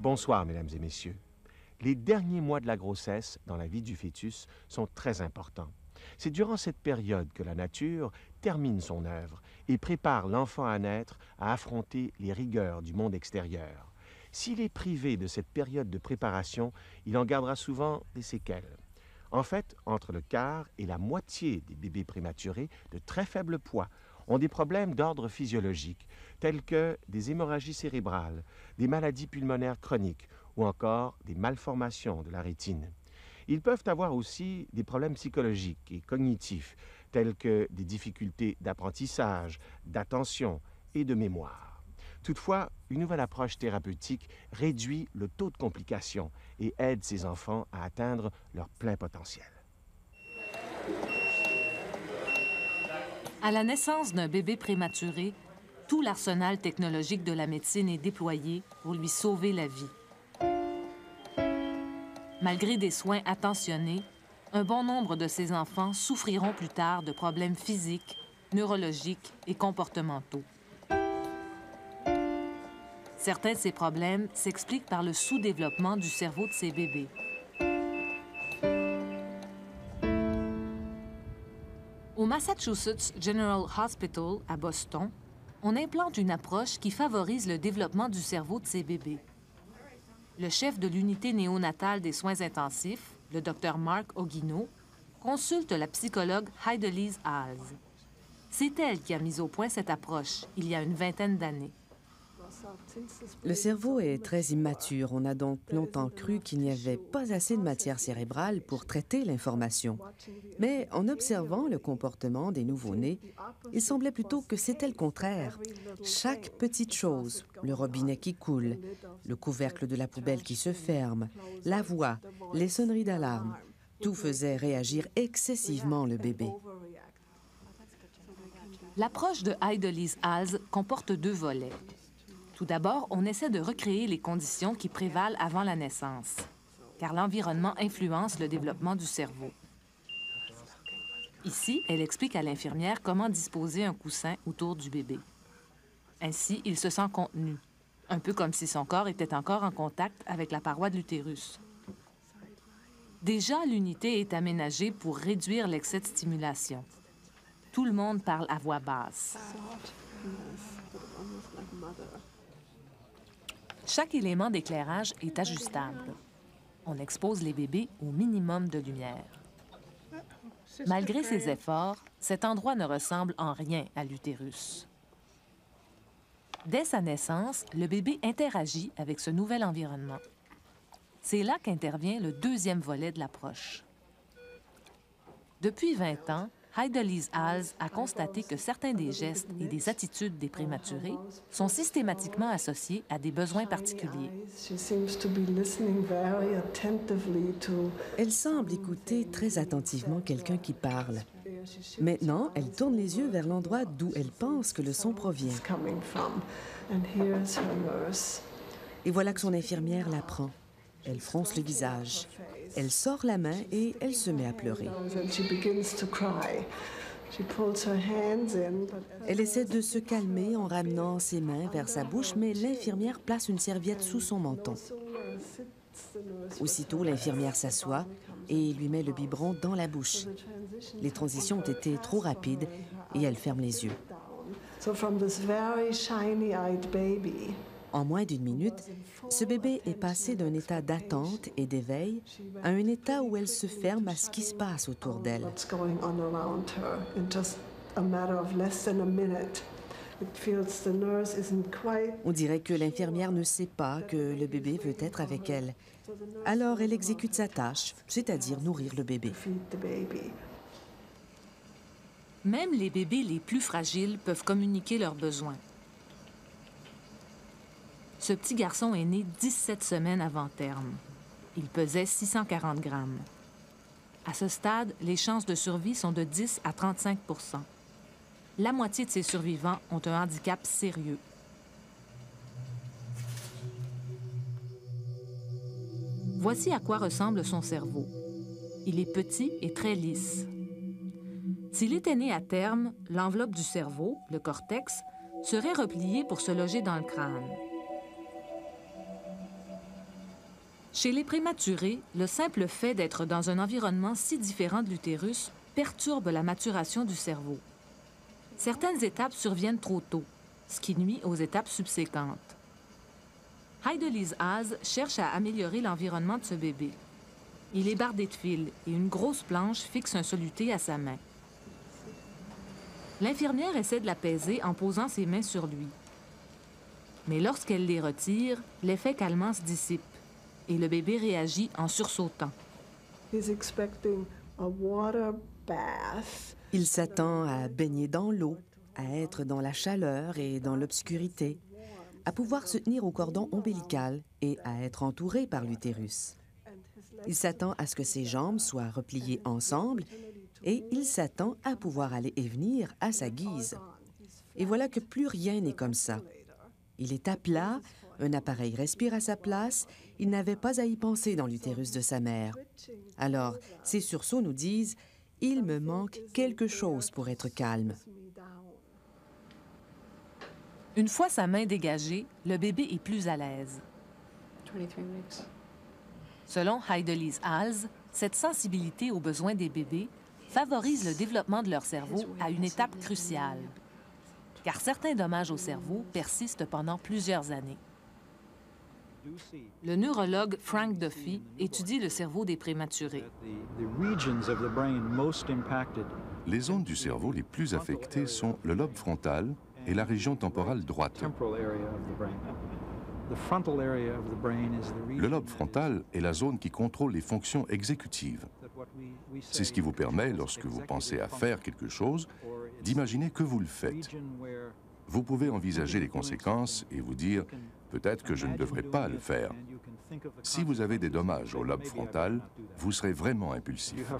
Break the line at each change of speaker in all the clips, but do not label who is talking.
Bonsoir, mesdames et messieurs. Les derniers mois de la grossesse dans la vie du fœtus sont très importants. C'est durant cette période que la nature termine son œuvre et prépare l'enfant à naître à affronter les rigueurs du monde extérieur. S'il est privé de cette période de préparation, il en gardera souvent des séquelles. En fait, entre le quart et la moitié des bébés prématurés de très faible poids ont des problèmes d'ordre physiologique, tels que des hémorragies cérébrales, des maladies pulmonaires chroniques ou encore des malformations de la rétine. Ils peuvent avoir aussi des problèmes psychologiques et cognitifs, tels que des difficultés d'apprentissage, d'attention et de mémoire. Toutefois, une nouvelle approche thérapeutique réduit le taux de complications et aide ces enfants à atteindre leur plein potentiel.
À la naissance d'un bébé prématuré, tout l'arsenal technologique de la médecine est déployé pour lui sauver la vie. Malgré des soins attentionnés, un bon nombre de ces enfants souffriront plus tard de problèmes physiques, neurologiques et comportementaux. Certains de ces problèmes s'expliquent par le sous-développement du cerveau de ces bébés. Au Massachusetts General Hospital, à Boston, on implante une approche qui favorise le développement du cerveau de ces bébés. Le chef de l'unité néonatale des soins intensifs, le Dr Mark Ogino, consulte la psychologue Heidelise Hals. C'est elle qui a mis au point cette approche il y a une vingtaine d'années.
Le cerveau est très immature. On a donc longtemps cru qu'il n'y avait pas assez de matière cérébrale pour traiter l'information. Mais en observant le comportement des nouveau-nés, il semblait plutôt que c'était le contraire. Chaque petite chose, le robinet qui coule, le couvercle de la poubelle qui se ferme, la voix, les sonneries d'alarme, tout faisait réagir excessivement le bébé.
L'approche de Heidelise Hals comporte deux volets. Tout d'abord, on essaie de recréer les conditions qui prévalent avant la naissance, car l'environnement influence le développement du cerveau. Ici, elle explique à l'infirmière comment disposer un coussin autour du bébé. Ainsi, il se sent contenu, un peu comme si son corps était encore en contact avec la paroi de l'utérus. Déjà, l'unité est aménagée pour réduire l'excès de stimulation. Tout le monde parle à voix basse. Chaque élément d'éclairage est ajustable. On expose les bébés au minimum de lumière. Malgré ses efforts, cet endroit ne ressemble en rien à l'utérus. Dès sa naissance, le bébé interagit avec ce nouvel environnement. C'est là qu'intervient le deuxième volet de l'approche. Depuis 20 ans, Heidelise Hals a constaté que certains des gestes et des attitudes des prématurés sont systématiquement associés à des besoins particuliers.
Elle semble écouter très attentivement quelqu'un qui parle. Maintenant, elle tourne les yeux vers l'endroit d'où elle pense que le son provient. Et voilà que son infirmière la prend. Elle fronce le visage. Elle sort la main et elle se met à pleurer. Elle essaie de se calmer en ramenant ses mains vers sa bouche, mais l'infirmière place une serviette sous son menton. Aussitôt, l'infirmière s'assoit et lui met le biberon dans la bouche. Les transitions ont été trop rapides et elle ferme les yeux. En moins d'une minute, ce bébé est passé d'un état d'attente et d'éveil à un état où elle se ferme à ce qui se passe autour d'elle. On dirait que l'infirmière ne sait pas que le bébé veut être avec elle. Alors elle exécute sa tâche, c'est-à-dire nourrir le bébé.
Même les bébés les plus fragiles peuvent communiquer leurs besoins. Ce petit garçon est né 17 semaines avant terme. Il pesait 640 grammes. À ce stade, les chances de survie sont de 10 à 35 %. La moitié de ces survivants ont un handicap sérieux. Voici à quoi ressemble son cerveau. Il est petit et très lisse. S'il était né à terme, l'enveloppe du cerveau, le cortex, serait repliée pour se loger dans le crâne. Chez les prématurés, le simple fait d'être dans un environnement si différent de l'utérus perturbe la maturation du cerveau. Certaines étapes surviennent trop tôt, ce qui nuit aux étapes subséquentes. Heidelise Haas cherche à améliorer l'environnement de ce bébé. Il est bardé de fils et une grosse planche fixe un soluté à sa main. L'infirmière essaie de l'apaiser en posant ses mains sur lui. Mais lorsqu'elle les retire, l'effet calmant se dissipe et le bébé réagit en sursautant.
Il s'attend à baigner dans l'eau, à être dans la chaleur et dans l'obscurité, à pouvoir se tenir au cordon ombilical et à être entouré par l'utérus. Il s'attend à ce que ses jambes soient repliées ensemble et il s'attend à pouvoir aller et venir à sa guise. Et voilà que plus rien n'est comme ça. Il est à plat, un appareil respire à sa place, il n'avait pas à y penser dans l'utérus de sa mère. Alors, ces sursauts nous disent « Il me manque quelque chose pour être calme ».
Une fois sa main dégagée, le bébé est plus à l'aise. Selon Heidelise Haas, cette sensibilité aux besoins des bébés favorise le développement de leur cerveau à une étape cruciale, car certains dommages au cerveau persistent pendant plusieurs années. Le neurologue Frank Duffy étudie le cerveau des prématurés.
Les zones du cerveau les plus affectées sont le lobe frontal et la région temporale droite. Le lobe frontal est la zone qui contrôle les fonctions exécutives. C'est ce qui vous permet, lorsque vous pensez à faire quelque chose, d'imaginer que vous le faites. Vous pouvez envisager les conséquences et vous dire « peut-être que je ne devrais pas le faire ». Si vous avez des dommages au lobe frontal, vous serez vraiment impulsif.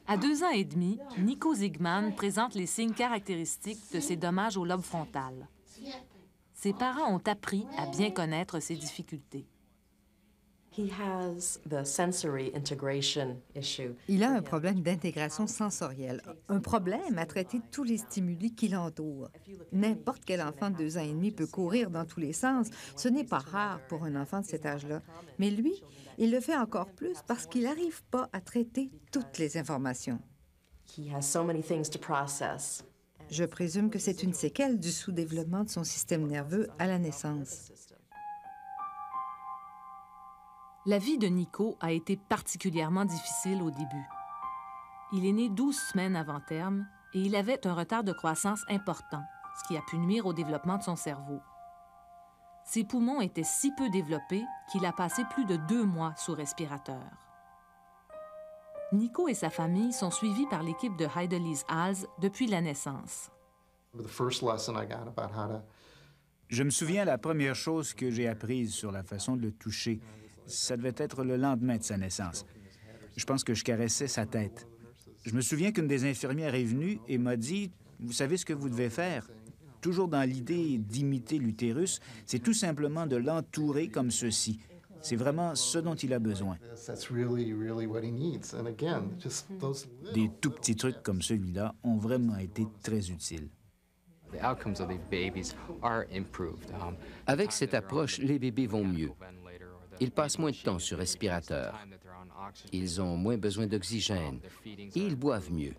À 2 ans et demi, Nico Zigman présente les signes caractéristiques de ces dommages au lobe frontal. Ses parents ont appris à bien connaître ces difficultés.
Il a un problème d'intégration sensorielle, un problème à traiter tous les stimuli qui l'entourent. N'importe quel enfant de 2 ans et demi peut courir dans tous les sens. Ce n'est pas rare pour un enfant de cet âge-là. Mais lui, il le fait encore plus parce qu'il n'arrive pas à traiter toutes les informations. Je présume que c'est une séquelle du sous-développement de son système nerveux à la naissance.
La vie de Nico a été particulièrement difficile au début. Il est né 12 semaines avant terme et il avait un retard de croissance important, ce qui a pu nuire au développement de son cerveau. Ses poumons étaient si peu développés qu'il a passé plus de 2 mois sous respirateur. Nico et sa famille sont suivis par l'équipe de Heidelise Haas depuis la naissance.
Je me souviens la première chose que j'ai apprise sur la façon de le toucher. Ça devait être le lendemain de sa naissance. Je pense que je caressais sa tête. Je me souviens qu'une des infirmières est venue et m'a dit « Vous savez ce que vous devez faire? » Toujours dans l'idée d'imiter l'utérus, c'est tout simplement de l'entourer comme ceci. C'est vraiment ce dont il a besoin. Des tout petits trucs comme celui-là ont vraiment été très utiles.
Avec cette approche, les bébés vont mieux. Ils passent moins de temps sur respirateur. Ils ont moins besoin d'oxygène et ils boivent mieux.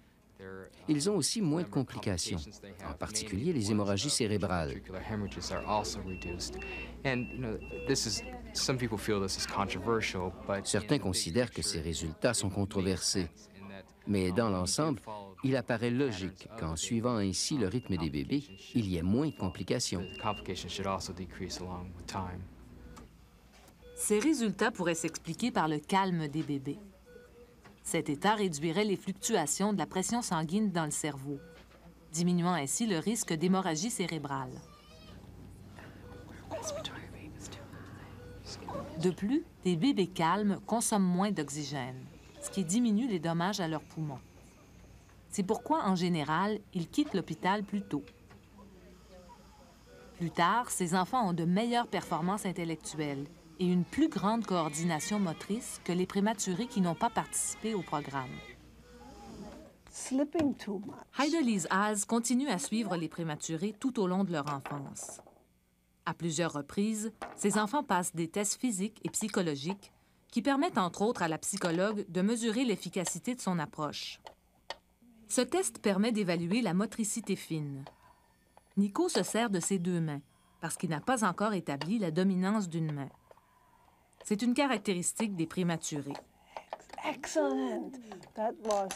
Ils ont aussi moins de complications, en particulier les hémorragies cérébrales. Certains considèrent que ces résultats sont controversés, mais dans l'ensemble, il apparaît logique qu'en suivant ainsi le rythme des bébés, il y ait moins de complications.
Ces résultats pourraient s'expliquer par le calme des bébés. Cet état réduirait les fluctuations de la pression sanguine dans le cerveau, diminuant ainsi le risque d'hémorragie cérébrale. De plus, des bébés calmes consomment moins d'oxygène, ce qui diminue les dommages à leurs poumons. C'est pourquoi, en général, ils quittent l'hôpital plus tôt. Plus tard, ces enfants ont de meilleures performances intellectuelles et une plus grande coordination motrice que les prématurés qui n'ont pas participé au programme. Heidelise Hals continue à suivre les prématurés tout au long de leur enfance. À plusieurs reprises, ces enfants passent des tests physiques et psychologiques qui permettent entre autres à la psychologue de mesurer l'efficacité de son approche. Ce test permet d'évaluer la motricité fine. Nico se sert de ses deux mains parce qu'il n'a pas encore établi la dominance d'une main. C'est une caractéristique des prématurés.
Excellent. That was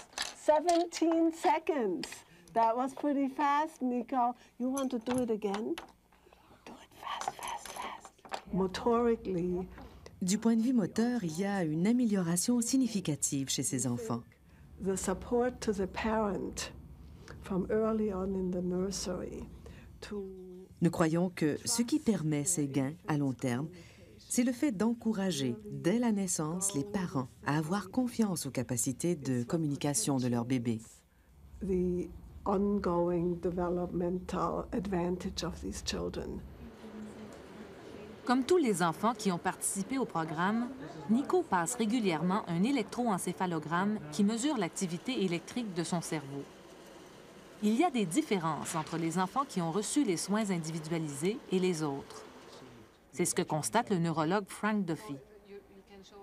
17 seconds. That was pretty fast, Nico. You want to do it again? Do it fast, fast, fast. Motorically.
Du point de vue moteur, il y a une amélioration significative chez ces enfants.
The support to the parent from early on in the nursery to...
Nous croyons que ce qui permet ces gains à long terme, c'est le fait d'encourager dès la naissance les parents à avoir confiance aux capacités de communication de leur bébé.
The ongoing developmental advantage of these children.
Comme tous les enfants qui ont participé au programme, Nico passe régulièrement un électroencéphalogramme qui mesure l'activité électrique de son cerveau. Il y a des différences entre les enfants qui ont reçu les soins individualisés et les autres. C'est ce que constate le neurologue Frank Duffy.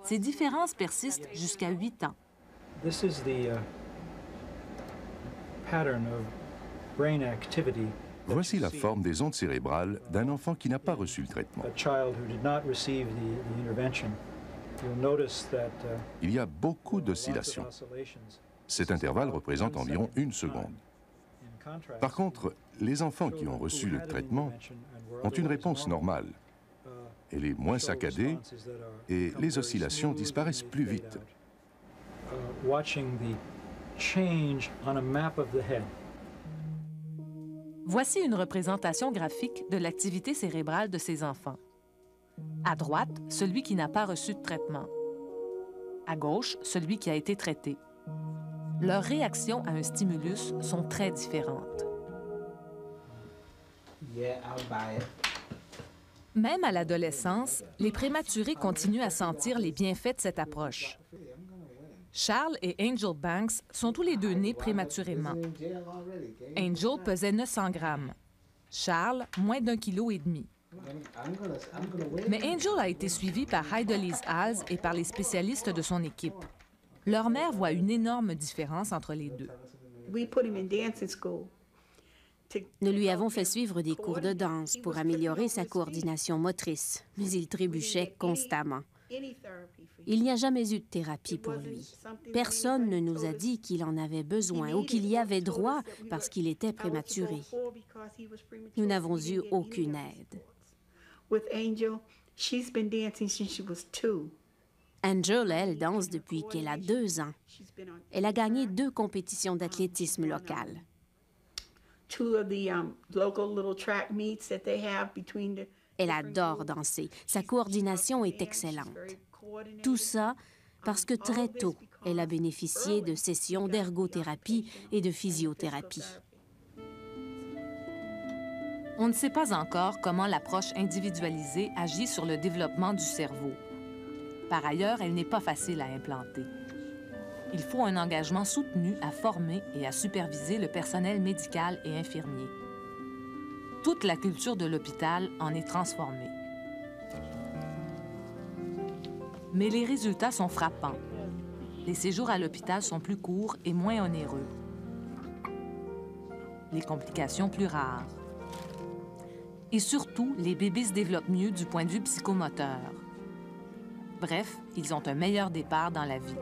Ces différences persistent jusqu'à 8 ans.
This is the pattern of brain activity.
Voici la forme des ondes cérébrales d'un enfant qui n'a pas reçu le traitement. Il y a beaucoup d'oscillations. Cet intervalle représente environ 1 seconde. Par contre, les enfants qui ont reçu le traitement ont une réponse normale. Elle est moins saccadée et les oscillations disparaissent plus vite.
Voici une représentation graphique de l'activité cérébrale de ces enfants. À droite, celui qui n'a pas reçu de traitement. À gauche, celui qui a été traité. Leurs réactions à un stimulus sont très différentes. Même à l'adolescence, les prématurés continuent à sentir les bienfaits de cette approche. Charles et Angel Banks sont tous les deux nés prématurément. Angel pesait 900 grammes. Charles, moins d'1,5 kg. Mais Angel a été suivi par Heidelise Hals et par les spécialistes de son équipe. Leur mère voit une énorme différence entre les deux.
Nous lui avons fait suivre des cours de danse pour améliorer sa coordination motrice, mais il trébuchait constamment. Il n'y a jamais eu de thérapie pour lui. Personne ne nous a dit qu'il en avait besoin ou qu'il y avait droit parce qu'il était prématuré. Nous n'avons eu aucune aide. Angel, elle, danse depuis qu'elle a 2 ans. Elle a gagné 2 compétitions d'athlétisme locales. Elle adore danser. Sa coordination est excellente. Tout ça parce que très tôt, elle a bénéficié de sessions d'ergothérapie et de physiothérapie.
On ne sait pas encore comment l'approche individualisée agit sur le développement du cerveau. Par ailleurs, elle n'est pas facile à implanter. Il faut un engagement soutenu à former et à superviser le personnel médical et infirmier. Toute la culture de l'hôpital en est transformée. Mais les résultats sont frappants. Les séjours à l'hôpital sont plus courts et moins onéreux. Les complications plus rares. Et surtout, les bébés se développent mieux du point de vue psychomoteur. Bref, ils ont un meilleur départ dans la vie.